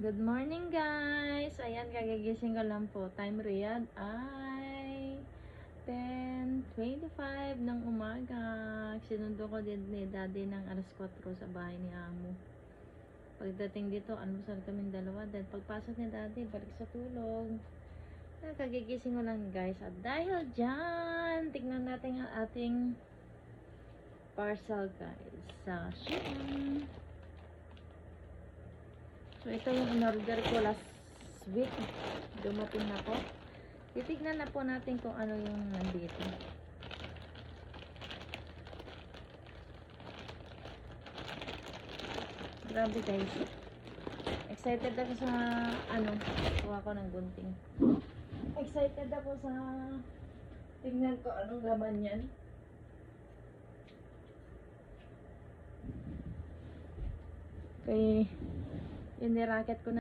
Good morning guys! Ayan, kagigising ko lang po. Time Riyadh ay 10:25 ng umaga. Sinundo ko din ni daddy ng alas 4 sa bahay ni amo. Pagdating dito, almusal kaming dalawa. Then pagpasok ni daddy, balik sa tulog. Kagigising ko lang guys. At dahil dyan, tignan natin ang ating parcel guys. Sa shipping. So, ito yung in-order ko last week. Dumating na po. Titignan na po natin kung ano yung nandito. Grabe guys. Excited ako sa kuha ko ng gunting. Excited ako sa tignan ko anong laman yan. Kaya, yun, ni-racket ko na.